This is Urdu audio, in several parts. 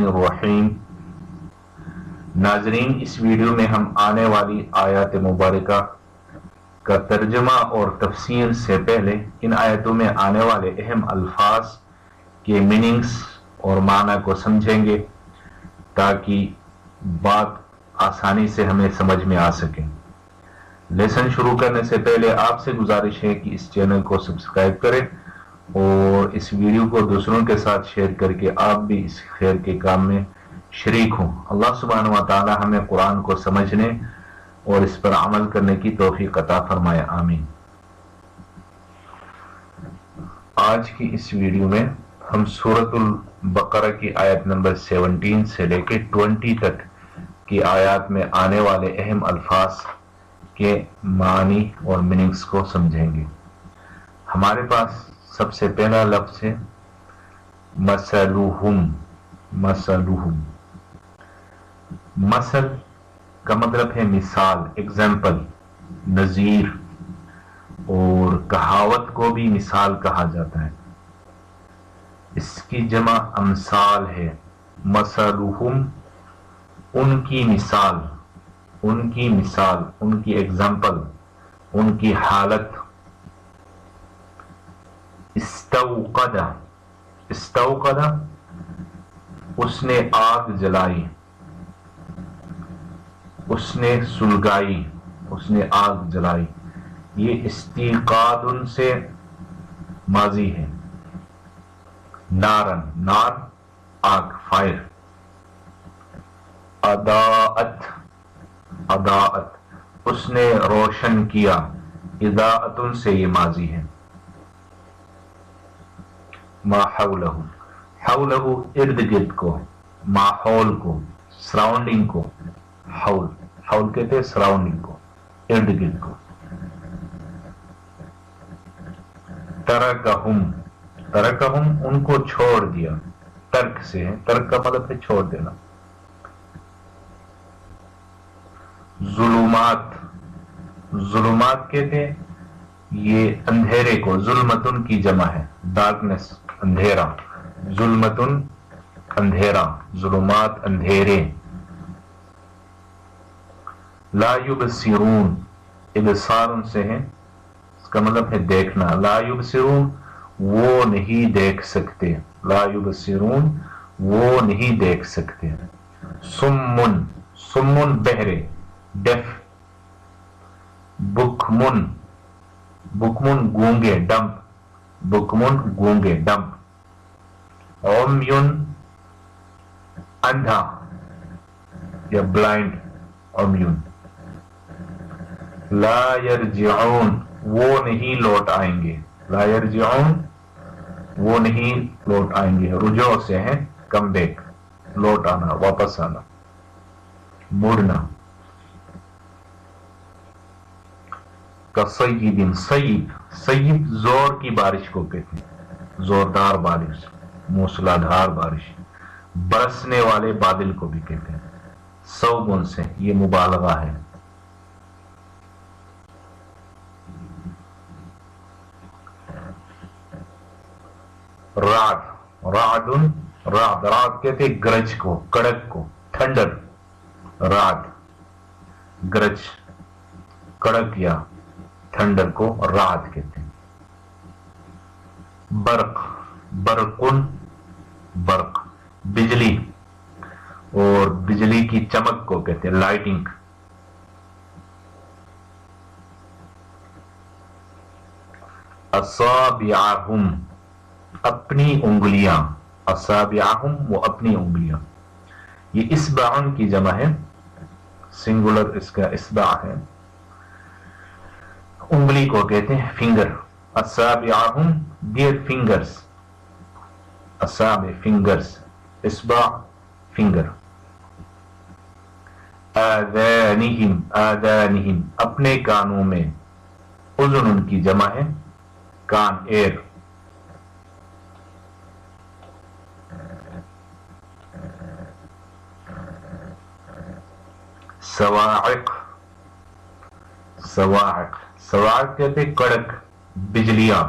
الرحمن الرحیم۔ ناظرین، اس ویڈیو میں ہم آنے والی آیات مبارکہ کا ترجمہ اور تفسیر سے پہلے ان آیتوں میں آنے والے اہم الفاظ کے میننگز اور معنی کو سمجھیں گے تاکہ بات آسانی سے ہمیں سمجھ میں آ سکے۔ لیسن شروع کرنے سے پہلے آپ سے گزارش ہے کہ اس چینل کو سبسکرائب کریں اور اس ویڈیو کو دوسروں کے ساتھ شیئر کر کے آپ بھی اس خیر کے کام میں شریک ہوں۔ اللہ سبحانہ و تعالی ہمیں قرآن کو سمجھنے اور اس پر عمل کرنے کی توفیق عطا فرمائے، آمین۔ آج کی اس ویڈیو میں ہم سورۃ البقرہ کی آیت نمبر 17 سے لے کے 20 تک کی آیات میں آنے والے اہم الفاظ کے معنی اور میننگز کو سمجھیں گے۔ ہمارے پاس سب سے پہلا لفظ ہے مثلہم۔ مثلہم، مثل کا مطلب ہے مثال، ایگزامپل، نظیر، اور کہاوت کو بھی مثال کہا جاتا ہے۔ اس کی جمع امثال ہے۔ مثلہم، ان کی مثال، ان کی مثال، ان کی ایگزامپل، ان کی حالت۔ استوقد، استوقد، اس نے آگ جلائی، اس نے سلگائی، اس نے آگ جلائی۔ یہ استیقاد سے ماضی ہے۔ نارن، نار، آگ، فائر۔ اضاءت، اضاءت، اس نے روشن کیا۔ اضاءت سے یہ ماضی ہے۔ ما حولہ، حولہ ارد گرد کو، ماحول کو، سراؤنڈنگ کو، حول، حول کہتے ہیں سراؤنڈنگ کو، ارد گرد کو۔ ترکہم، ترکہم، ان کو چھوڑ دیا۔ ترک سے ہے، ترک کا مطلب ہے چھوڑ دینا۔ ظلمات، ظلمات کہتے ہیں یہ اندھیرے کو، ظلمتن کی جمع ہے، ڈارکنس، اندھیرا، ظلمتن اندھیرا، ظلمات اندھیرے۔ لا یبصرون، ابصار سے ہے، اس کا مطلب ہے دیکھنا۔ لا یبصرون، وہ نہیں دیکھ سکتے۔ لا یبصرون، وہ نہیں دیکھ سکتے۔ سمن، سمن بہرے، ڈیف۔ بکمن، بکمن گونگے، ڈمپ، بکمن گونگے، ڈمپ۔ عمیون، اندھا یا بلائنڈ، عمیون۔ لا یرجعون، وہ نہیں لوٹ آئیں گے۔ لا یرجعون، وہ نہیں لوٹ آئیں گے، رجوع سے ہے، کم بیک، لوٹ آنا، واپس آنا، مڑنا۔ کصیب، صیب، صیب زور کی بارش کو کہتے ہیں، زوردار بارش، موسلادھار بارش۔ برسنے والے بادل کو بھی کہتے ہیں۔ صوب سے یہ مبالغہ ہے۔ رعد، رعد، رعد، رعد کہتے ہیں گرج کو، کڑک کو، تھنڈر۔ رعد، گرج، کڑک یا تھنڈر کو رعد کہتے ہیں۔ برق، برقن، برق، بجلی، اور بجلی کی چمک کو کہتے ہیں لائٹنگ۔ اصابعہم، اپنی انگلیاں۔ اصابعہم، وہ اپنی انگلیاں۔ یہ اصبعن کی جمع ہے، سنگولر اس کا اصبع ہے، انگلی کو کہتے ہیں فنگر۔ اصابعہم، دیئر فنگرز، اصابع فنگرز، اصبع فنگر۔ آذانہم، آذانہم، اپنے کانوں میں۔ اذن ان کی جمع ہے، کان، ایئر۔ صواعق، صواعق، صواعق کہتے کڑک، بجلیاں۔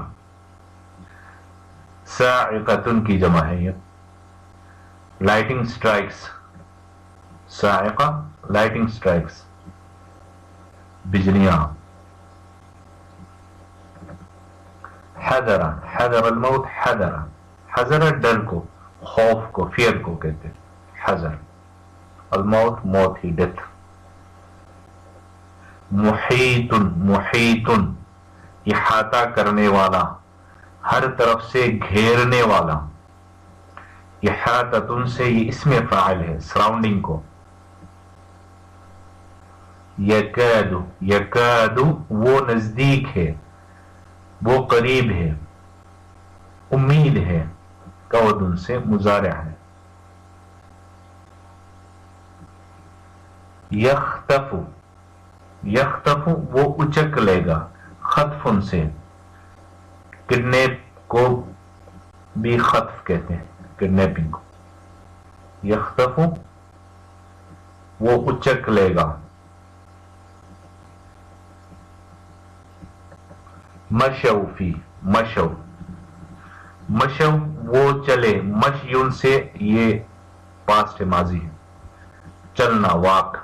صاعقۃ کی جمع ہے یہ۔ lightning strikes, Saiqa lightning strikes, بجلیاں. حذر حذر الموت حذر حذر ڈر کو خوف کو فیئر کو کہتے ہیں حذر. الموت موت ہی ڈیتھ. محیط محیط احاطہ کرنے والا ہر طرف سے گھیرنے والا. احاطۃ سے یہ اسم فاعل ہے سراؤنڈنگ کو. یکاد یکاد وہ نزدیک ہے وہ قریب ہے. امید ہے کودن سے مضارع ہے. یختف یختف وہ اچک لے گا خطفن سے. کڈنیپ کو بھی خطف کہتے ہیں کڈنیپنگ کو. یختف وہ اچک لے گا. مشو فی مشو مشو وہ چلے. مشیون سے یہ پاسٹ ماضی ہے چلنا واک.